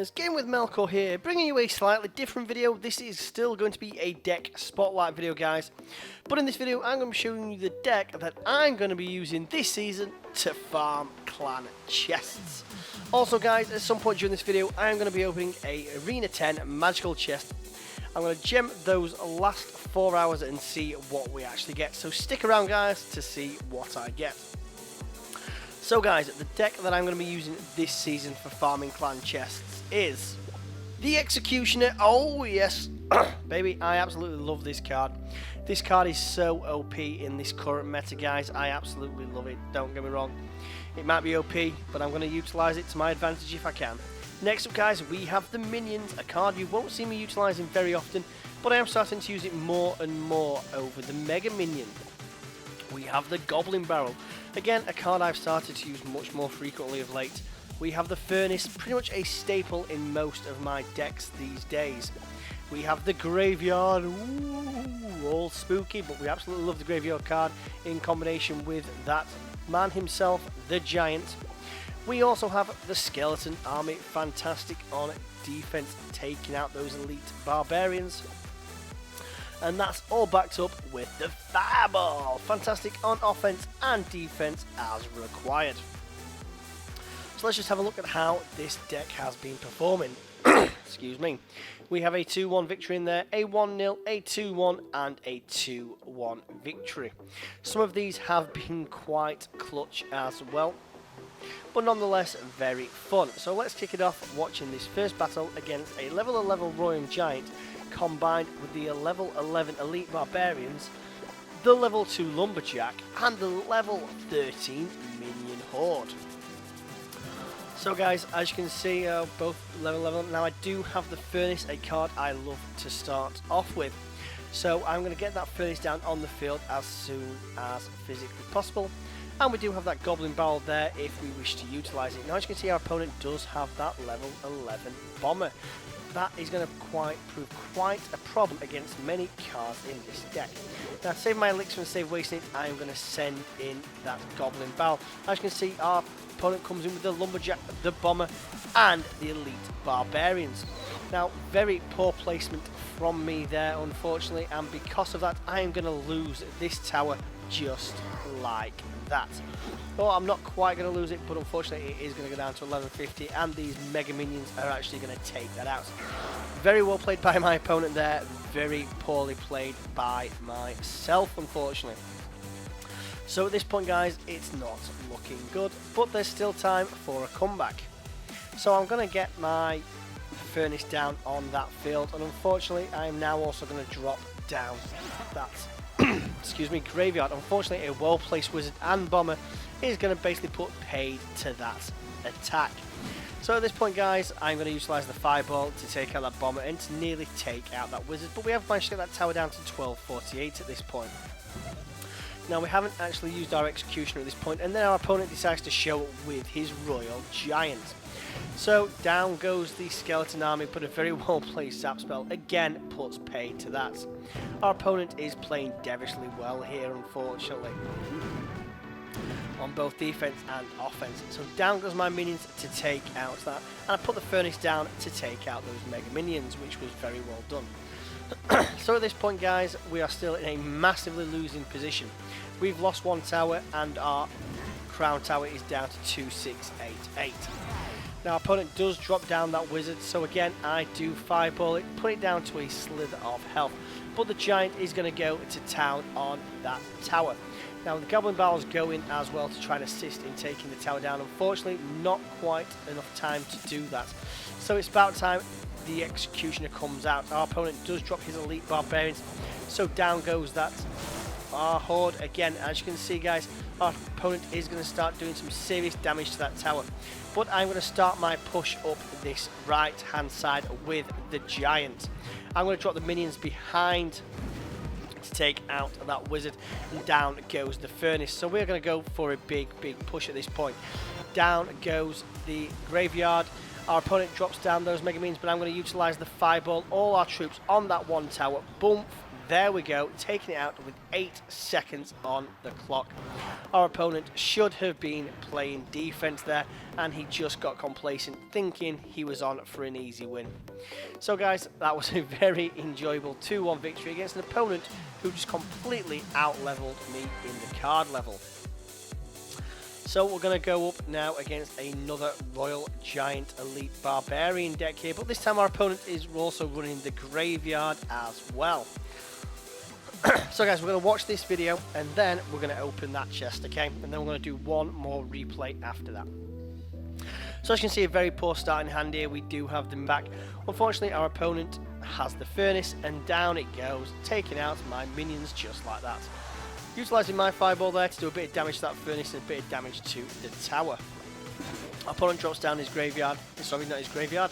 guys, Game with Melkor here, bringing you a slightly different video. This is still going to be a deck spotlight video, guys, but in this video I'm going to be showing you the deck that I'm going to be using this season to farm clan chests. Also guys, at some point during this video I'm going to be opening a Arena 10 magical chest. I'm going to gem those last 4 hours and see what we actually get, so stick around guys to see what I get. So guys, the deck that I'm going to be using this season for farming clan chests is the Executioner. Oh yes, baby, I absolutely love this card. This card is so OP in this current meta, guys. I absolutely love it, don't get me wrong. It might be OP, but I'm going to utilise it to my advantage if I can. Next up guys, we have the Minions, a card you won't see me utilising very often, but I am starting to use it more and more over the Mega Minion. We have the Goblin Barrel. Again, a card I've started to use much more frequently of late. We have the Furnace, pretty much a staple in most of my decks these days. We have the Graveyard, ooh, all spooky, but we absolutely love the Graveyard card in combination with that man himself, the Giant. We also have the Skeleton Army, fantastic on defense, taking out those elite barbarians. And that's all backed up with the Fireball, fantastic on offense and defense as required. So let's just have a look at how this deck has been performing. Excuse me. We have a 2-1 victory in there, a 1-0, a 2-1 and a 2-1 victory. Some of these have been quite clutch as well, but nonetheless very fun. So let's kick it off watching this first battle against a level 11 Royal Giant combined with the level 11 Elite Barbarians, the level 2 Lumberjack and the level 13 Minion Horde. So guys, as you can see, both level 11. Now I do have the Furnace, a card I love to start off with. So I'm going to get that Furnace down on the field as soon as physically possible. And we do have that Goblin Barrel there if we wish to utilise it. Now as you can see, our opponent does have that level 11 Bomber. That is going to prove quite a problem against many cards in this deck. Now to save my elixir and save wasting it, I am going to send in that Goblin Barrel. As you can see, our opponent comes in with the Lumberjack, the Bomber and the Elite Barbarians. Now very poor placement from me there unfortunately, and because of that I am going to lose this tower just like that. Well, I'm not quite going to lose it, but unfortunately it is going to go down to 1150 and these Mega Minions are actually going to take that out. Very well played by my opponent there, very poorly played by myself unfortunately. So at this point guys, it's not looking good, but there's still time for a comeback. So I'm going to get my Furnace down on that field, and unfortunately I am now also going to drop down that excuse me, Graveyard. Unfortunately a well placed Wizard and Bomber is going to basically put paid to that attack. So at this point guys, I'm going to utilise the Fireball to take out that Bomber and to nearly take out that Wizard, but we have managed to get that tower down to 1248 at this point. Now we haven't actually used our Executioner at this point, and then our opponent decides to show up with his Royal Giant. So down goes the Skeleton Army, but a very well placed Zap spell again puts paid to that. Our opponent is playing devilishly well here unfortunately, on both defense and offense. So down goes my minions to take out that, and I put the Furnace down to take out those Mega Minions, which was very well done. So at this point guys, we are still in a massively losing position. We've lost one tower and our Crown Tower is down to 2688. Now our opponent does drop down that Wizard, so again I do Fireball it, put it down to a slither of health, but the Giant is going to go to town on that tower. Now the Goblin Barrels go in as well to try and assist in taking the tower down. Unfortunately not quite enough time to do that, so it's about time the Executioner comes out. Our opponent does drop his Elite Barbarians, so down goes that our Horde again. As you can see guys, our opponent is going to start doing some serious damage to that tower, but I'm going to start my push up this right hand side with the Giant. I'm going to drop the minions behind to take out that Wizard, and down goes the Furnace. So we're going to go for a big push at this point. Down goes the Graveyard. Our opponent drops down those Mega Minions, but I'm going to utilise the Fireball. All our troops on that one tower. Boom, there we go, taking it out with 8 seconds on the clock. Our opponent should have been playing defense there, and he just got complacent, thinking he was on for an easy win. So guys, that was a very enjoyable 2-1 victory against an opponent who just completely out-leveled me in the card level. So we're going to go up now against another Royal Giant Elite Barbarian deck here, but this time our opponent is also running the Graveyard as well. So guys, we're going to watch this video and then we're going to open that chest, okay? And then we're going to do one more replay after that. So as you can see, a very poor starting hand here. We do have them back. Unfortunately, our opponent has the Furnace and down it goes, taking out my minions just like that. Utilising my Fireball there to do a bit of damage to that Furnace and a bit of damage to the tower. Our opponent drops down his Graveyard, sorry, not his Graveyard,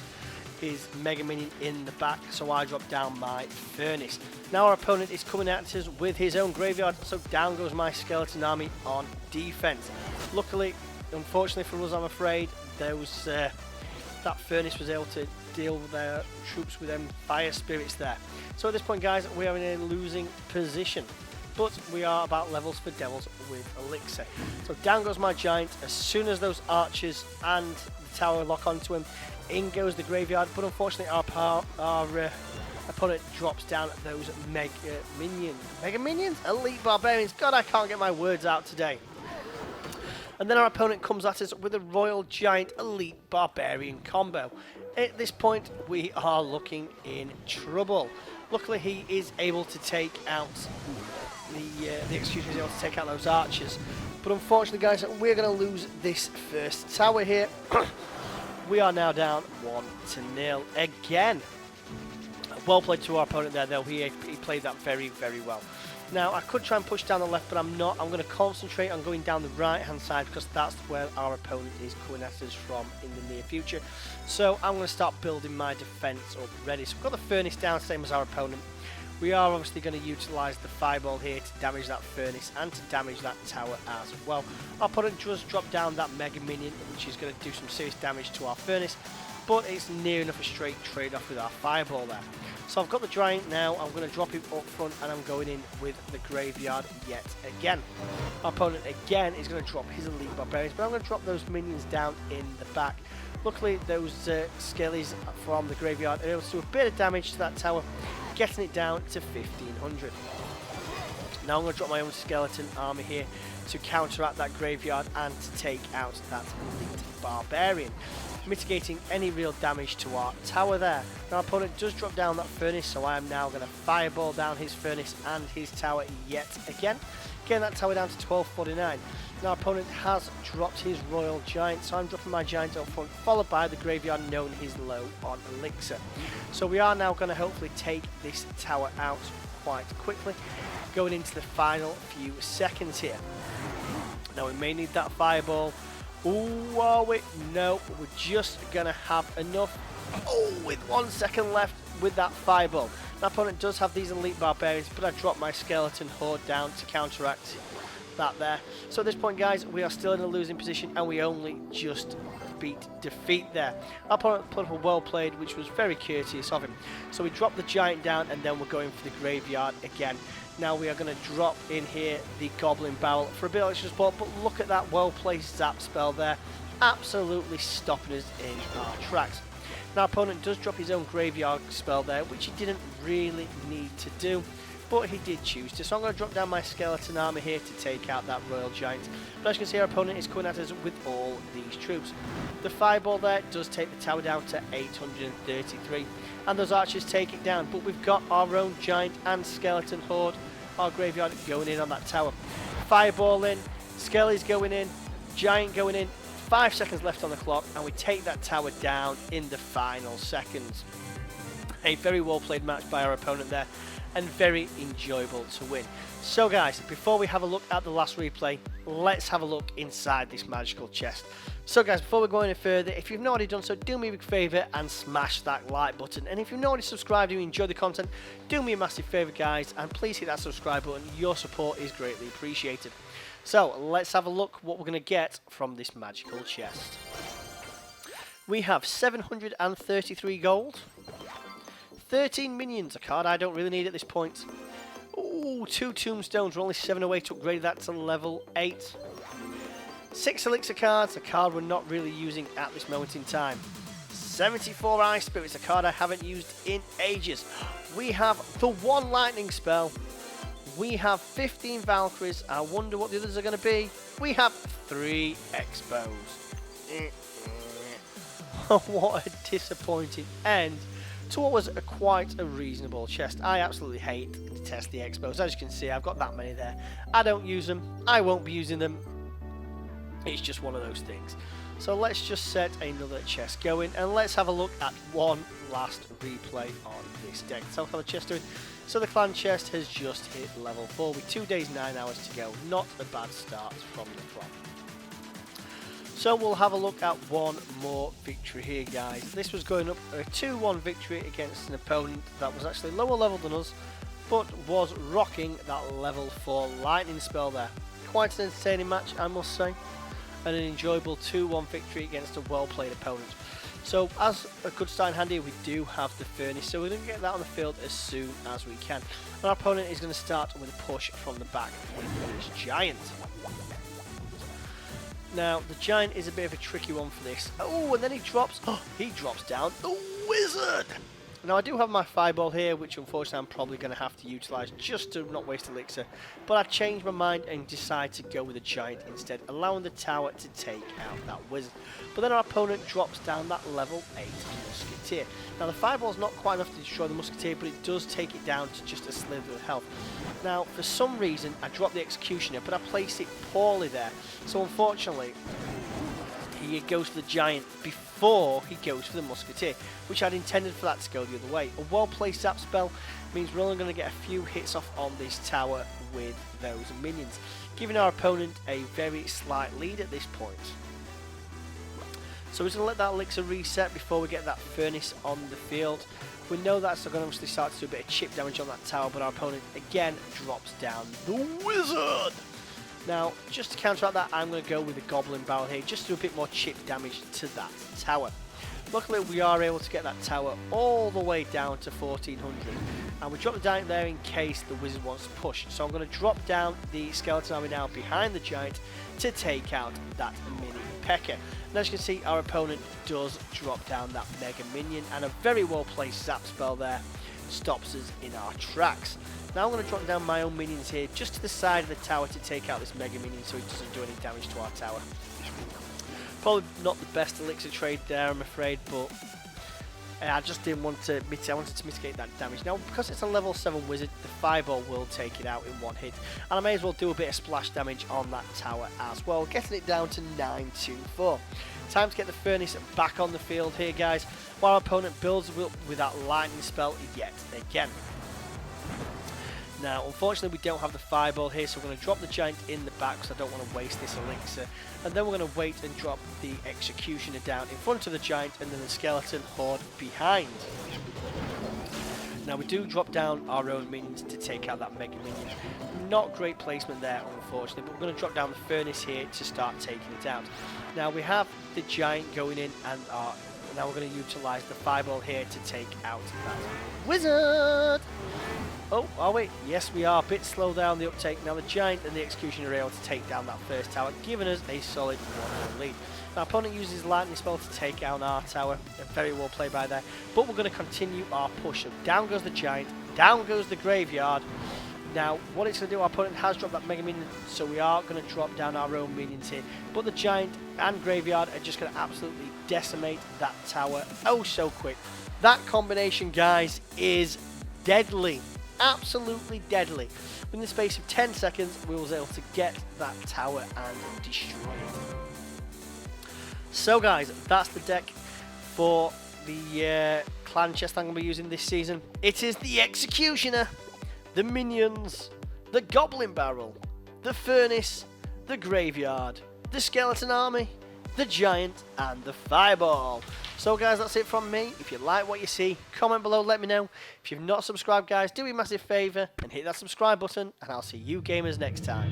his Mega Minion in the back, so I drop down my Furnace. Now our opponent is coming at us with his own Graveyard, so down goes my Skeleton Army on defense. Luckily, unfortunately for us, I'm afraid, that Furnace was able to deal with their troops with them Fire Spirits there. So at this point, guys, we are in a losing position. But we are about levels for Devils with Elixir. So down goes my Giant. As soon as those Archers and the tower lock onto him, in goes the Graveyard. But unfortunately, our opponent drops down those Mega Minions. Mega Minions? Elite Barbarians. God, I can't get my words out today. And then our opponent comes at us with a Royal Giant Elite Barbarian combo. At this point, we are looking in trouble. Luckily, he is able to take out the executioner is able to take out those archers. But unfortunately, guys, we're going to lose this first tower here. We are now down 1-0 again. Well played to our opponent there, though. He played that very, very well. Now, I could try and push down the left, but I'm not. I'm going to concentrate on going down the right-hand side because that's where our opponent is coming at us from in the near future. So I'm going to start building my defence up ready. So we've got the Furnace down, same as our opponent. We are obviously going to utilise the Fireball here to damage that Furnace and to damage that tower as well. Our opponent just dropped down that Mega Minion, which is going to do some serious damage to our Furnace, but it's near enough a straight trade-off with our Fireball there. So I've got the Giant now, I'm going to drop him up front and I'm going in with the Graveyard yet again. Our opponent again is going to drop his Elite Barbarians, but I'm going to drop those minions down in the back. Luckily, those Skellies from the Graveyard are able to do a bit of damage to that tower, getting it down to 1500. Now I'm going to drop my own Skeleton Army here to counteract that Graveyard and to take out that Elite Barbarian, mitigating any real damage to our tower there. Now our opponent does drop down that Furnace, so I am now going to Fireball down his Furnace and his tower yet again, getting that tower down to 1249. Now our opponent has dropped his Royal Giant, so I'm dropping my Giant up front, followed by the Graveyard knowing he's low on Elixir. So we are now going to hopefully take this tower out quite quickly, going into the final few seconds here. Now we may need that Fireball. Ooh, are we? No, we're just going to have enough. Oh, with 1 second left with that Fireball. My opponent does have these Elite Barbarians, but I dropped my Skeleton Horde down to counteract that there. So at this point, guys, we are still in a losing position and we only just beat defeat there. Our opponent put up a well played, which was very courteous of him. So we dropped the Giant down and then we're going for the Graveyard again. Now we are going to drop in here the Goblin Barrel for a bit of extra support, but look at that well placed Zap spell there, absolutely stopping us in our tracks. Now our opponent does drop his own Graveyard spell there, which he didn't really need to do, but he did choose to. So I'm going to drop down my Skeleton Army here to take out that Royal Giant. But as you can see, our opponent is coming at us with all these troops. The Fireball there does take the tower down to 833, and those archers take it down. But we've got our own Giant and Skeleton Horde, our Graveyard going in on that tower. Fireball in, Skellies going in, Giant going in. 5 seconds left on the clock, and we take that tower down in the final seconds. A very well played match by our opponent there, and very enjoyable to win. So guys, before we have a look at the last replay, let's have a look inside this magical chest. So guys, before we go any further, if you've not already done so, do me a big favour and smash that like button. And if you've not already subscribed and you enjoy the content, do me a massive favour guys, and please hit that subscribe button. Your support is greatly appreciated. So let's have a look what we're going to get from this magical chest. We have 733 gold, 13 minions, a card I don't really need at this point, Ooh, 2 tombstones. We're only 7 away to upgrade that to level 8. 6 elixir cards, a card we're not really using at this moment in time. 74 ice spirits, a card I haven't used in ages. We have the 1 lightning spell. We have 15 Valkyries. I wonder what the others are going to be. We have 3 expos. What a disappointing end to what was quite a reasonable chest. I absolutely hate and detest the expos. As you can see, I've got that many there. I don't use them. I won't be using them. It's just one of those things. So let's just set another chest going, and let's have a look at one last replay on this deck. So how the chest doing? So the clan chest has just hit level 4 with 2 days 9 hours to go. Not a bad start from the clan. So we'll have a look at one more victory here, guys. This was going up a 2-1 victory against an opponent that was actually lower level than us, but was rocking that level 4 lightning spell there. Quite an entertaining match, I must say, and an enjoyable 2-1 victory against a well-played opponent. So as a good start in hand here, we do have the furnace, so we're going to get that on the field as soon as we can. And our opponent is going to start with a push from the back with his giant. Now, the giant is a bit of a tricky one for this. Oh, and then he drops down the wizard. Now, I do have my fireball here, which unfortunately I'm probably going to have to utilise just to not waste elixir. But I changed my mind and decided to go with a giant instead, allowing the tower to take out that wizard. But then our opponent drops down that level 8 musketeer. Now, the fireball's not quite enough to destroy the musketeer, but it does take it down to just a slither of health. Now, for some reason, I dropped the executioner, but I placed it poorly there. So, unfortunately, he goes for the giant before he goes for the musketeer, which I'd intended for that to go the other way. A well-placed zap spell means we're only going to get a few hits off on this tower with those minions, giving our opponent a very slight lead at this point. So we're going to let that elixir reset before we get that furnace on the field. We know that's going to obviously start to do a bit of chip damage on that tower, but our opponent again drops down the wizard. Now, just to counteract that, I'm going to go with the goblin barrel here, just to do a bit more chip damage to that tower. Luckily, we are able to get that tower all the way down to 1400, and we drop the giant there in case the wizard wants to push. So I'm going to drop down the skeleton army now behind the giant to take out that mini P.E.K.K.A. And as you can see, our opponent does drop down that mega minion, and a very well placed zap spell there stops us in our tracks. Now I'm going to drop down my own minions here just to the side of the tower to take out this mega minion so it doesn't do any damage to our tower. Probably not the best elixir trade there, I'm afraid, but I just didn't want to mitigate. I wanted to mitigate that damage. Now, because it's a level 7 wizard, the fireball will take it out in one hit, and I may as well do a bit of splash damage on that tower as well, getting it down to 924. Time to get the furnace back on the field here, guys, while our opponent builds with that lightning spell yet again. Now, unfortunately, we don't have the fireball here, so we're going to drop the giant in the back because I don't want to waste this elixir. And then we're going to wait and drop the executioner down in front of the giant and then the skeleton horde behind. Now, we do drop down our own minions to take out that mega minion. Not great placement there, unfortunately, but we're going to drop down the furnace here to start taking it out. Now, we have the giant going in, and now we're going to utilise the fireball here to take out that wizard. Oh, are we? Yes, we are. A bit slow down the uptake. Now the giant and the executioner are able to take down that first tower, giving us a solid 1-0 lead. Our opponent uses lightning spell to take out our tower. Very well played by there. But we're going to continue our push. So down goes the giant, down goes the graveyard. Now, what it's going to do, our opponent has dropped that mega minion, so we are going to drop down our own minions here. But the giant and graveyard are just going to absolutely decimate that tower oh so quick. That combination, guys, is deadly. Absolutely deadly. Within the space of 10 seconds, we was able to get that tower and destroy it. So, guys, that's the deck for the clan chest I'm going to be using this season. It is the executioner, the minions, the goblin barrel, the furnace, the graveyard, the skeleton army, the giant, and the fireball. So guys, that's it from me. If you like what you see, comment below, let me know. If you've not subscribed, guys, do me a massive favour and hit that subscribe button, and I'll see you gamers next time.